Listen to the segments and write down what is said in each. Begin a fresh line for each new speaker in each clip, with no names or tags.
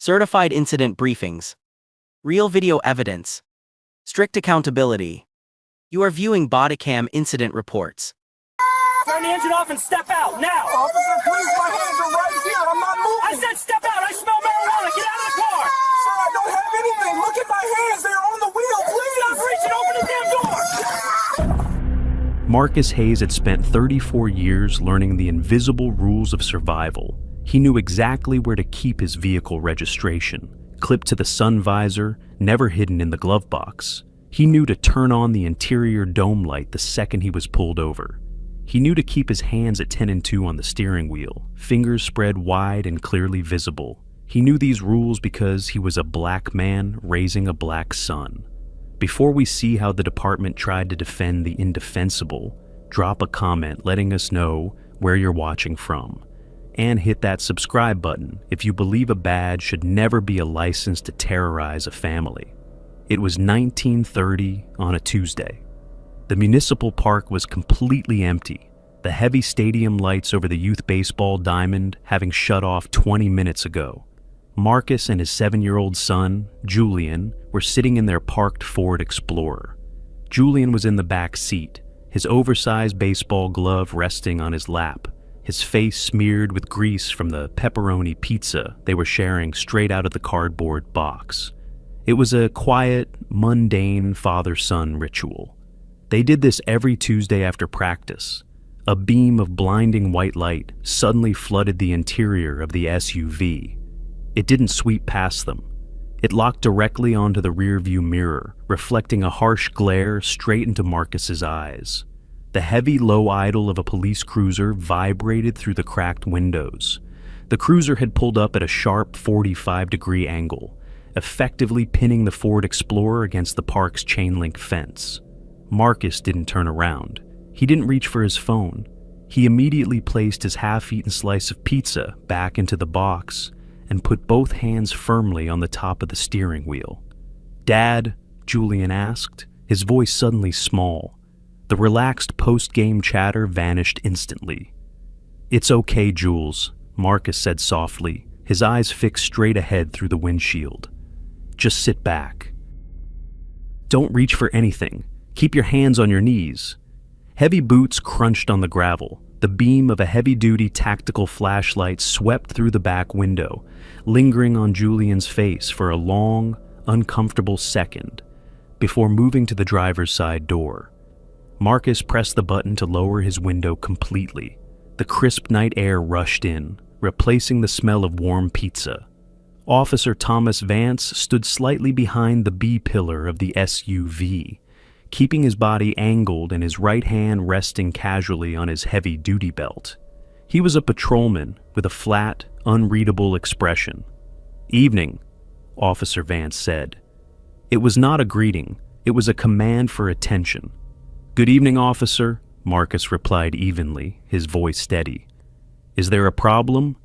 Certified incident briefings. Real video evidence. Strict accountability. You are viewing bodycam incident reports.
Turn the engine off and step out, now!
Officer, please, my hands are right here. I'm not moving.
I said step out! I smell marijuana! Get out of the car!
Sir, I don't have anything. Look at my hands. They're on the wheel, please.
Stop reaching! Open the damn door!
Marcus Hayes had spent 34 years learning the invisible rules of survival. He knew exactly where to keep his vehicle registration, clipped to the sun visor, never hidden in the glove box. He knew to turn on the interior dome light the second he was pulled over. He knew to keep his hands at 10 and 2 on the steering wheel, fingers spread wide and clearly visible. He knew these rules because he was a black man raising a black son. Before we see how the department tried to defend the indefensible, drop a comment letting us know where you're watching from. And hit that subscribe button if you believe a badge should never be a license to terrorize a family. It was 1930 on a Tuesday. The municipal park was completely empty, the heavy stadium lights over the youth baseball diamond having shut off 20 minutes ago. Marcus and his 7-year-old son, Julian, were sitting in their parked Ford Explorer. Julian was in the back seat, his oversized baseball glove resting on his lap, his face smeared with grease from the pepperoni pizza they were sharing straight out of the cardboard box. It was a quiet, mundane father-son ritual. They did this every Tuesday after practice. A beam of blinding white light suddenly flooded the interior of the SUV. It didn't sweep past them. It locked directly onto the rearview mirror, reflecting a harsh glare straight into Marcus's eyes. The heavy low idle of a police cruiser vibrated through the cracked windows. The cruiser had pulled up at a sharp 45-degree angle, effectively pinning the Ford Explorer against the park's chain-link fence. Marcus didn't turn around. He didn't reach for his phone. He immediately placed his half-eaten slice of pizza back into the box and put both hands firmly on the top of the steering wheel. "Dad?" Julian asked, his voice suddenly small. The relaxed post-game chatter vanished instantly. "It's okay, Jules," Marcus said softly, his eyes fixed straight ahead through the windshield. "Just sit back. Don't reach for anything. Keep your hands on your knees." Heavy boots crunched on the gravel. The beam of a heavy-duty tactical flashlight swept through the back window, lingering on Julian's face for a long, uncomfortable second, before moving to the driver's side door. Marcus pressed the button to lower his window completely. The crisp night air rushed in, replacing the smell of warm pizza. Officer Thomas Vance stood slightly behind the B-pillar of the SUV, keeping his body angled and his right hand resting casually on his heavy duty belt. He was a patrolman with a flat, unreadable expression. "Evening," Officer Vance said. It was not a greeting, it was a command for attention. "Good evening, officer," Marcus replied evenly, his voice steady. "Is there a problem?"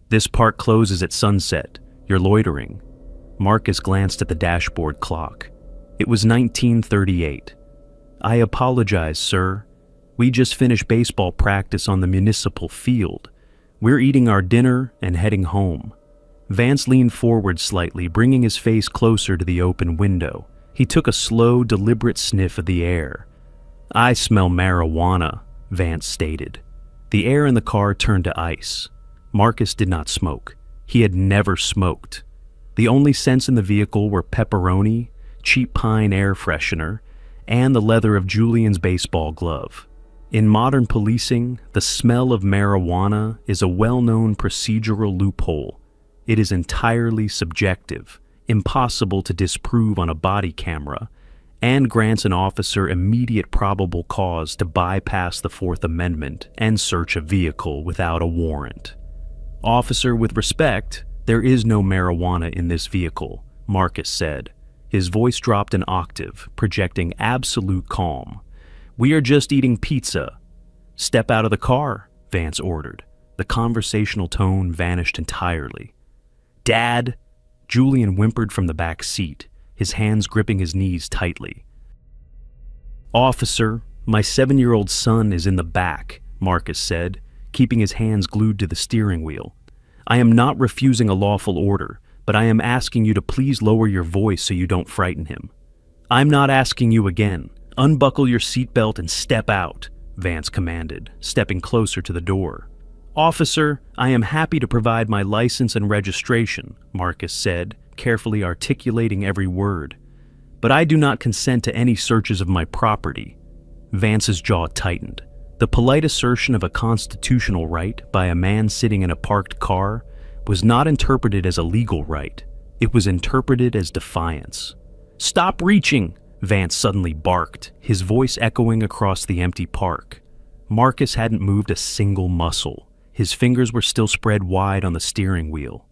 "This park closes at sunset. You're loitering." Marcus glanced at the dashboard clock. It was 1938. "I apologize, sir. We just finished baseball practice on the municipal field. We're eating our dinner and heading home." Vance leaned forward slightly, bringing his face closer to the open window. He took a slow, deliberate sniff of the air. "I smell marijuana," Vance stated. The air in the car turned to ice. Marcus did not smoke. He had never smoked. The only scents in the vehicle were pepperoni, cheap pine air freshener, and the leather of Julian's baseball glove. In modern policing, the smell of marijuana is a well-known procedural loophole. It is entirely subjective, impossible to disprove on a body camera, and grants an officer immediate probable cause to bypass the Fourth Amendment and search a vehicle without a warrant. "Officer, with respect, there is no marijuana in this vehicle," Marcus said. His voice dropped an octave, projecting absolute calm. "We are just eating pizza." "Step out of the car," Vance ordered. The conversational tone vanished entirely. "Dad!" Julian whimpered from the back seat, his hands gripping his knees tightly. "Officer, my 7-year-old son is in the back," Marcus said, keeping his hands glued to the steering wheel. "I am not refusing a lawful order. but I am asking you to please lower your voice so you don't frighten him." "I'm not asking you again. Unbuckle your seatbelt and step out," Vance commanded, stepping closer to the door. "Officer, I am happy to provide my license and registration," Marcus said, carefully articulating every word. "But I do not consent to any searches of my property." Vance's jaw tightened. The polite assertion of a constitutional right by a man sitting in a parked car was not interpreted as a legal right. It was interpreted as defiance. "Stop reaching!" Vance suddenly barked, his voice echoing across the empty park. Marcus hadn't moved a single muscle. His fingers were still spread wide on the steering wheel.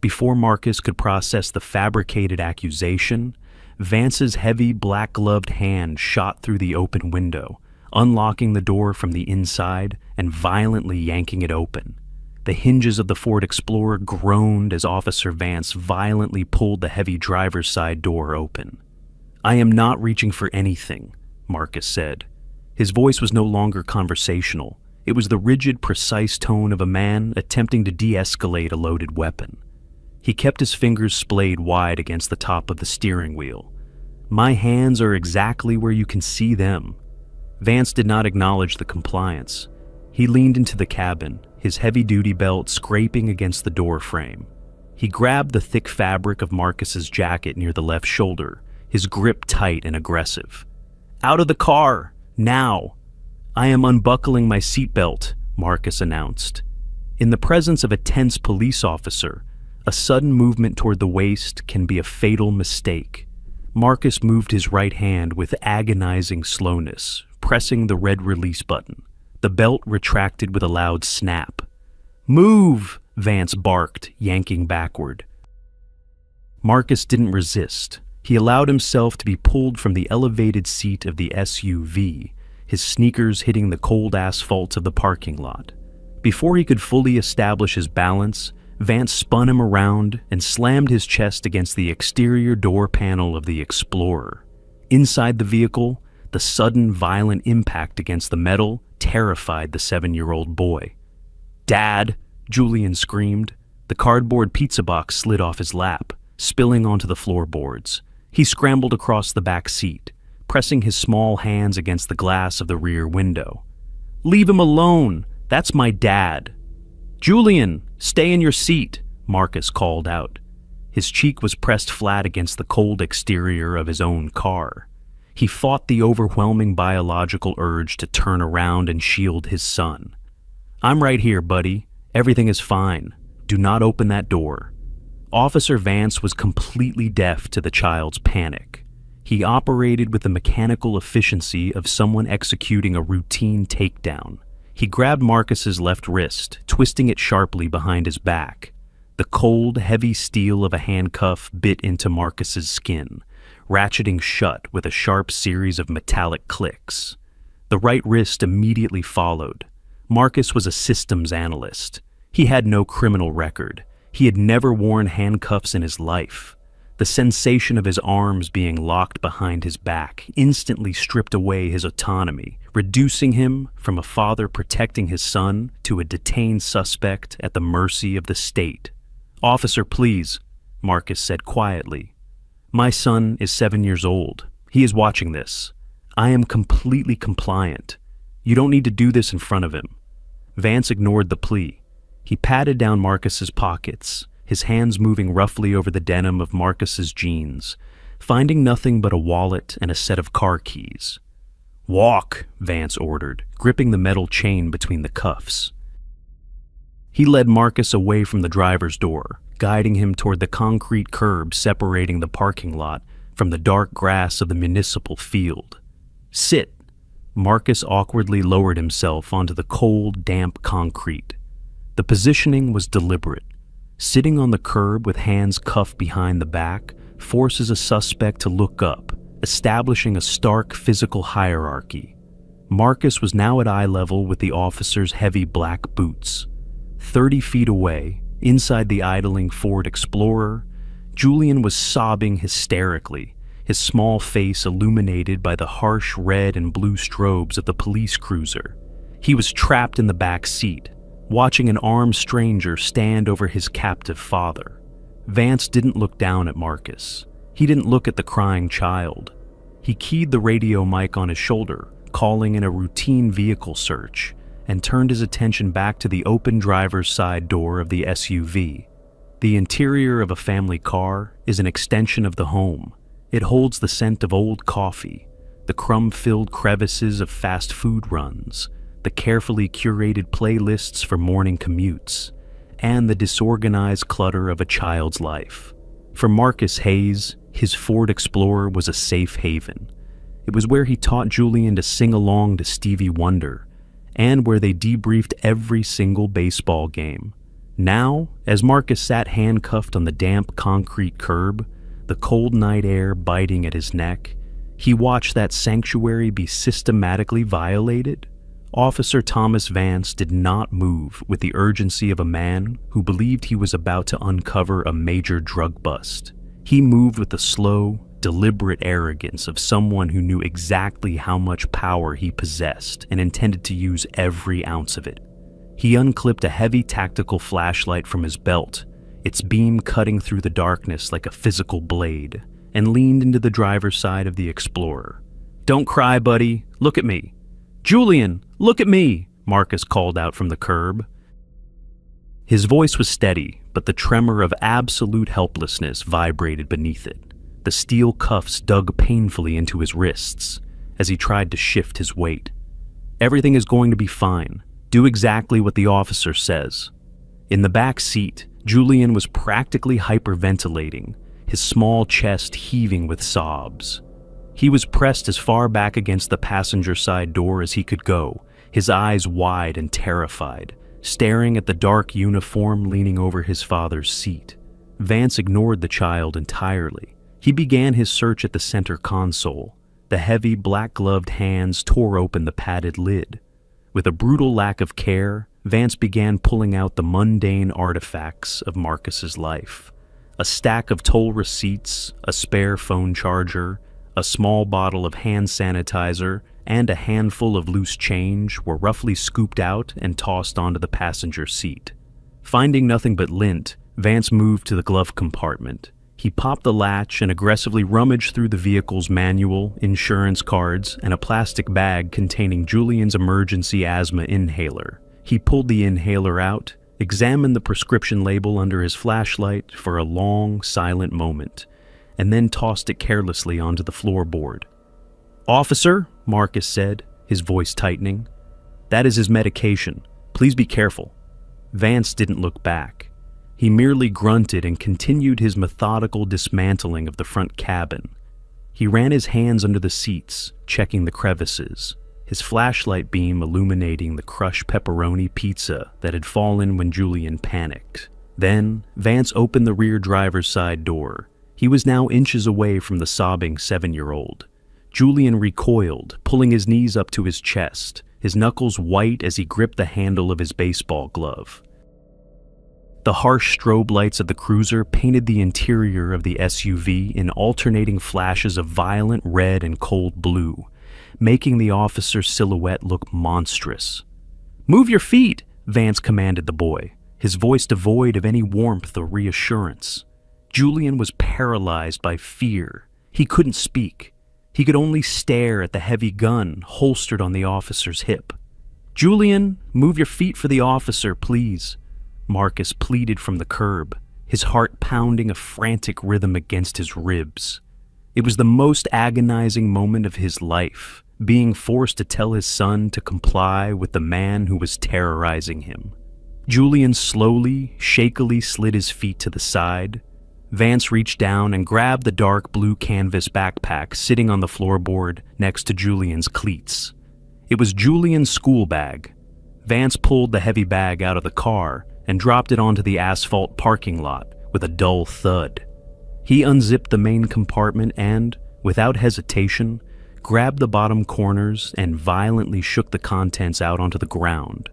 Before Marcus could process the fabricated accusation, Vance's heavy, black-gloved hand shot through the open window, unlocking the door from the inside and violently yanking it open. The hinges of the Ford Explorer groaned as Officer Vance violently pulled the heavy driver's side door open. "I am not reaching for anything," Marcus said. His voice was no longer conversational. It was the rigid, precise tone of a man attempting to de-escalate a loaded weapon. He kept his fingers splayed wide against the top of the steering wheel. "My hands are exactly where you can see them." Vance did not acknowledge the compliance. He leaned into the cabin, his heavy-duty belt scraping against the door frame. He grabbed the thick fabric of Marcus's jacket near the left shoulder, his grip tight and aggressive. "Out of the car! Now!" "I am unbuckling my seatbelt," Marcus announced. In the presence of a tense police officer, a sudden movement toward the waist can be a fatal mistake. Marcus moved his right hand with agonizing slowness, pressing the red release button. The belt retracted with a loud snap. "Move!" Vance barked, yanking backward. Marcus didn't resist. He allowed himself to be pulled from the elevated seat of the SUV, his sneakers hitting the cold asphalt of the parking lot. Before he could fully establish his balance, Vance spun him around and slammed his chest against the exterior door panel of the Explorer. Inside the vehicle, the sudden violent impact against the metal terrified the 7-year-old boy. "Dad!" Julian screamed. The cardboard pizza box slid off his lap, spilling onto the floorboards. He scrambled across the back seat, pressing his small hands against the glass of the rear window. "Leave him alone! That's my dad!" "Julian, stay in your seat!" Marcus called out. His cheek was pressed flat against the cold exterior of his own car. He fought the overwhelming biological urge to turn around and shield his son. "I'm right here, buddy. Everything is fine. Do not open that door." Officer Vance was completely deaf to the child's panic. He operated with the mechanical efficiency of someone executing a routine takedown. He grabbed Marcus's left wrist, twisting it sharply behind his back. The cold, heavy steel of a handcuff bit into Marcus's skin, ratcheting shut with a sharp series of metallic clicks. The right wrist immediately followed. Marcus was a systems analyst. He had no criminal record. He had never worn handcuffs in his life. The sensation of his arms being locked behind his back instantly stripped away his autonomy, reducing him from a father protecting his son to a detained suspect at the mercy of the state. "Officer, please," Marcus said quietly. "My son is 7 years old. He is watching this. I am completely compliant. You don't need to do this in front of him." Vance ignored the plea. He patted down Marcus's pockets, his hands moving roughly over the denim of Marcus's jeans, finding nothing but a wallet and a set of car keys. "Walk," Vance ordered, gripping the metal chain between the cuffs. He led Marcus away from the driver's door, guiding him toward the concrete curb separating the parking lot from the dark grass of the municipal field. "Sit." Marcus awkwardly lowered himself onto the cold, damp concrete. The positioning was deliberate. Sitting on the curb with hands cuffed behind the back forces a suspect to look up, establishing a stark physical hierarchy. Marcus was now at eye level with the officer's heavy black boots. 30 feet away, inside the idling Ford Explorer, Julian was sobbing hysterically, his small face illuminated by the harsh red and blue strobes of the police cruiser. He was trapped in the back seat, watching an armed stranger stand over his captive father. Vance didn't look down at Marcus. He didn't look at the crying child. He keyed the radio mic on his shoulder, calling in a routine vehicle search, and turned his attention back to the open driver's side door of the SUV. The interior of a family car is an extension of the home. It holds the scent of old coffee, the crumb-filled crevices of fast food runs, the carefully curated playlists for morning commutes, and the disorganized clutter of a child's life. For Marcus Hayes, his Ford Explorer was a safe haven. It was where he taught Julian to sing along to Stevie Wonder, and where they debriefed every single baseball game. Now, as Marcus sat handcuffed on the damp concrete curb, the cold night air biting at his neck, he watched that sanctuary be systematically violated. Officer Thomas Vance did not move with the urgency of a man who believed he was about to uncover a major drug bust. He moved with the slow, deliberate arrogance of someone who knew exactly how much power he possessed and intended to use every ounce of it. He unclipped a heavy tactical flashlight from his belt, its beam cutting through the darkness like a physical blade, and leaned into the driver's side of the Explorer. "Don't cry, buddy. Look at me." "Julian, look at me," Marcus called out from the curb. His voice was steady, but the tremor of absolute helplessness vibrated beneath it. The steel cuffs dug painfully into his wrists as he tried to shift his weight. "Everything is going to be fine. Do exactly what the officer says." In the back seat, Julian was practically hyperventilating, his small chest heaving with sobs. He was pressed as far back against the passenger side door as he could go, his eyes wide and terrified, staring at the dark uniform leaning over his father's seat. Vance ignored the child entirely. He began his search at the center console. The heavy, black-gloved hands tore open the padded lid. With a brutal lack of care, Vance began pulling out the mundane artifacts of Marcus's life. A stack of toll receipts, a spare phone charger, a small bottle of hand sanitizer, and a handful of loose change were roughly scooped out and tossed onto the passenger seat. Finding nothing but lint, Vance moved to the glove compartment. He popped the latch and aggressively rummaged through the vehicle's manual, insurance cards, and a plastic bag containing Julian's emergency asthma inhaler. He pulled the inhaler out, examined the prescription label under his flashlight for a long, silent moment, and then tossed it carelessly onto the floorboard. "Officer," Marcus said, his voice tightening, "that is his medication. Please be careful." Vance didn't look back. He merely grunted and continued his methodical dismantling of the front cabin. He ran his hands under the seats, checking the crevices, his flashlight beam illuminating the crushed pepperoni pizza that had fallen when Julian panicked. Then, Vance opened the rear driver's side door. He was now inches away from the sobbing 7-year-old. Julian recoiled, pulling his knees up to his chest, his knuckles white as he gripped the handle of his baseball glove. The harsh strobe lights of the cruiser painted the interior of the SUV in alternating flashes of violent red and cold blue, making the officer's silhouette look monstrous. "Move your feet," Vance commanded the boy, his voice devoid of any warmth or reassurance. Julian was paralyzed by fear. He couldn't speak. He could only stare at the heavy gun holstered on the officer's hip. "Julian, move your feet for the officer, please," Marcus pleaded from the curb, his heart pounding a frantic rhythm against his ribs. It was the most agonizing moment of his life, being forced to tell his son to comply with the man who was terrorizing him. Julian slowly, shakily slid his feet to the side. Vance reached down and grabbed the dark blue canvas backpack sitting on the floorboard next to Julian's cleats. It was Julian's school bag. Vance pulled the heavy bag out of the car and dropped it onto the asphalt parking lot with a dull thud. He unzipped the main compartment and, without hesitation, grabbed the bottom corners and violently shook the contents out onto the ground.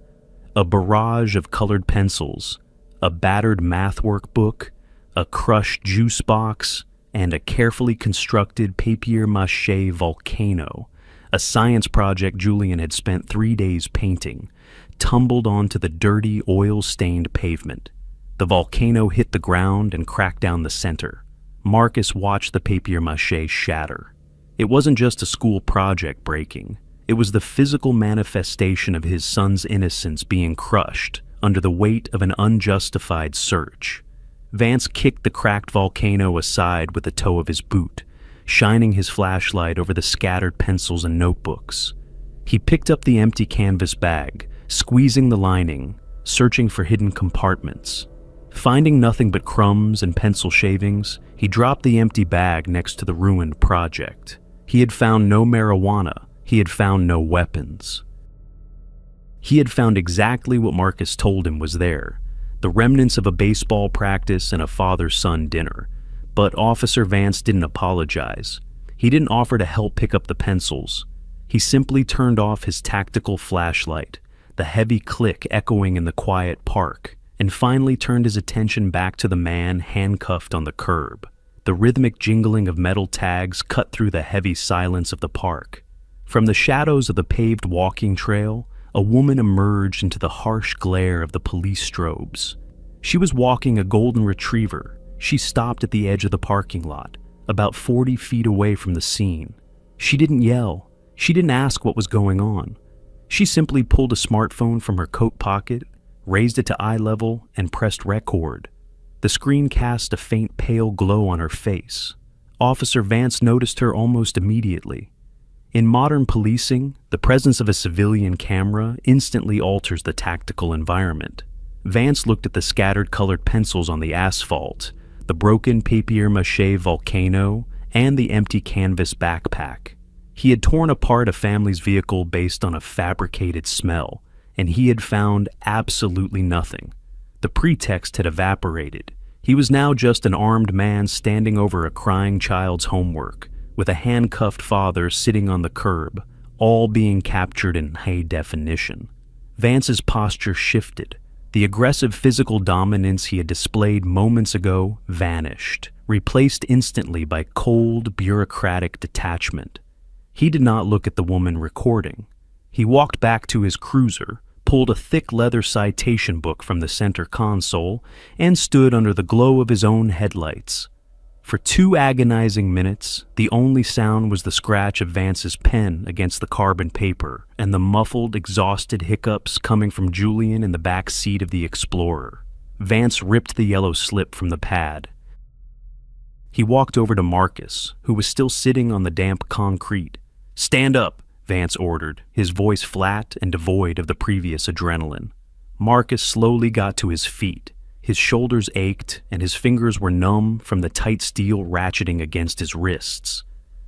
A barrage of colored pencils, a battered math workbook, a crushed juice box, and a carefully constructed papier-mâché volcano, a science project Julian had spent 3 days painting, tumbled onto the dirty, oil-stained pavement. The volcano hit the ground and cracked down the center. Marcus watched the papier-mâché shatter. It wasn't just a school project breaking. It was the physical manifestation of his son's innocence being crushed under the weight of an unjustified search. Vance kicked the cracked volcano aside with the toe of his boot, shining his flashlight over the scattered pencils and notebooks. He picked up the empty canvas bag, squeezing the lining, searching for hidden compartments. Finding nothing but crumbs and pencil shavings, he dropped the empty bag next to the ruined project. He had found no marijuana. He had found no weapons. He had found exactly what Marcus told him was there, the remnants of a baseball practice and a father-son dinner. But Officer Vance didn't apologize. He didn't offer to help pick up the pencils. He simply turned off his tactical flashlight, the heavy click echoing in the quiet park, and finally turned his attention back to the man handcuffed on the curb. The rhythmic jingling of metal tags cut through the heavy silence of the park. From the shadows of the paved walking trail, a woman emerged into the harsh glare of the police strobes. She was walking a golden retriever. She stopped at the edge of the parking lot, about 40 feet away from the scene. She didn't yell. She didn't ask what was going on. She simply pulled a smartphone from her coat pocket, raised it to eye level, and pressed record. The screen cast a faint pale glow on her face. Officer Vance noticed her almost immediately. In modern policing, the presence of a civilian camera instantly alters the tactical environment. Vance looked at the scattered colored pencils on the asphalt, the broken papier-mâché volcano, and the empty canvas backpack. He had torn apart a family's vehicle based on a fabricated smell, and he had found absolutely nothing. The pretext had evaporated. He was now just an armed man standing over a crying child's homework, with a handcuffed father sitting on the curb, all being captured in high definition. Vance's posture shifted. The aggressive physical dominance he had displayed moments ago vanished, replaced instantly by cold, bureaucratic detachment. He did not look at the woman recording. He walked back to his cruiser, pulled a thick leather citation book from the center console, and stood under the glow of his own headlights. For 2 agonizing minutes, the only sound was the scratch of Vance's pen against the carbon paper and the muffled, exhausted hiccups coming from Julian in the back seat of the Explorer. Vance ripped the yellow slip from the pad. He walked over to Marcus, who was still sitting on the damp concrete. "Stand up," Vance ordered, his voice flat and devoid of the previous adrenaline. Marcus slowly got to his feet. His shoulders ached, and his fingers were numb from the tight steel ratcheting against his wrists.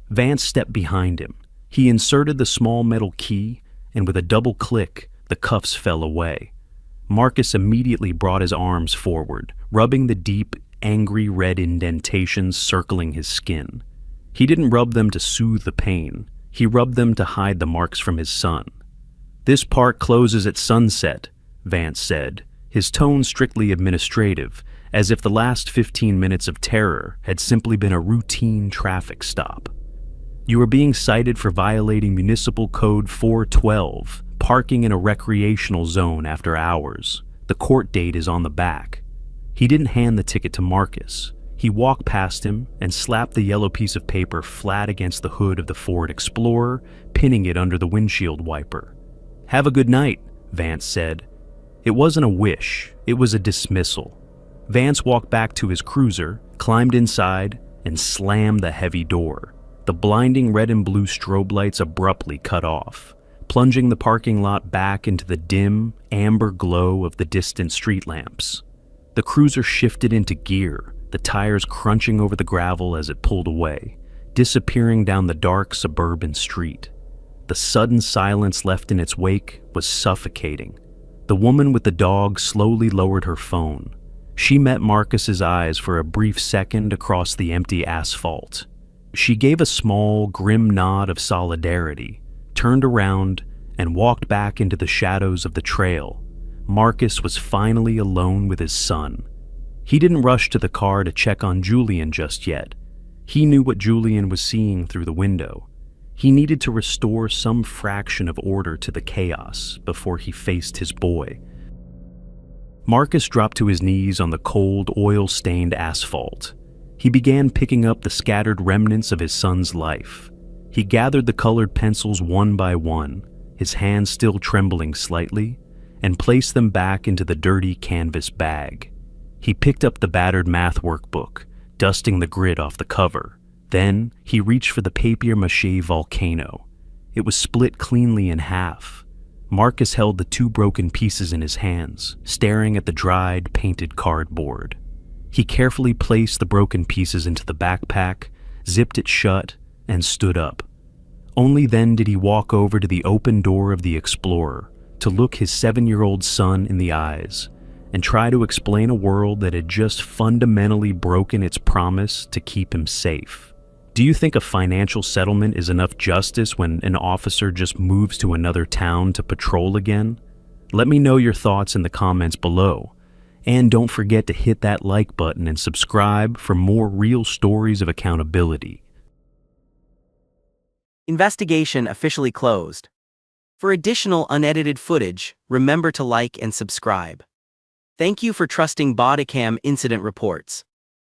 Vance stepped behind him. He inserted the small metal key, and with a double click, the cuffs fell away. Marcus immediately brought his arms forward, rubbing the deep, angry red indentations circling his skin. He didn't rub them to soothe the pain. He rubbed them to hide the marks from his son. "This park closes at sunset," Vance said, his tone strictly administrative, as if the last 15 minutes of terror had simply been a routine traffic stop. "You are being cited for violating Municipal Code 412, parking in a recreational zone after hours. The court date is on the back." He didn't hand the ticket to Marcus. He walked past him and slapped the yellow piece of paper flat against the hood of the Ford Explorer, pinning it under the windshield wiper. "Have a good night," Vance said. It wasn't a wish, it was a dismissal. Vance walked back to his cruiser, climbed inside, and slammed the heavy door. The blinding red and blue strobe lights abruptly cut off, plunging the parking lot back into the dim, amber glow of the distant street lamps. The cruiser shifted into gear, the tires crunching over the gravel as it pulled away, disappearing down the dark suburban street. The sudden silence left in its wake was suffocating. The woman with the dog slowly lowered her phone. She met Marcus's eyes for a brief second across the empty asphalt. She gave a small, grim nod of solidarity, turned around, and walked back into the shadows of the trail. Marcus was finally alone with his son. He didn't rush to the car to check on Julian just yet. He knew what Julian was seeing through the window. He needed to restore some fraction of order to the chaos before he faced his boy. Marcus dropped to his knees on the cold, oil-stained asphalt. He began picking up the scattered remnants of his son's life. He gathered the colored pencils one by one, his hands still trembling slightly, and placed them back into the dirty canvas bag. He picked up the battered math workbook, dusting the grit off the cover. Then he reached for the papier-mâché volcano. It was split cleanly in half. Marcus held the two broken pieces in his hands, staring at the dried, painted cardboard. He carefully placed the broken pieces into the backpack, zipped it shut, and stood up. Only then did he walk over to the open door of the Explorer to look his 7-year-old son in the eyes and try to explain a world that had just fundamentally broken its promise to keep him safe. Do you think a financial settlement is enough justice when an officer just moves to another town to patrol again? Let me know your thoughts in the comments below. And don't forget to hit that like button and subscribe for more real stories of accountability.
Investigation officially closed. For additional unedited footage, remember to like and subscribe. Thank you for trusting Bodycam Incident Reports.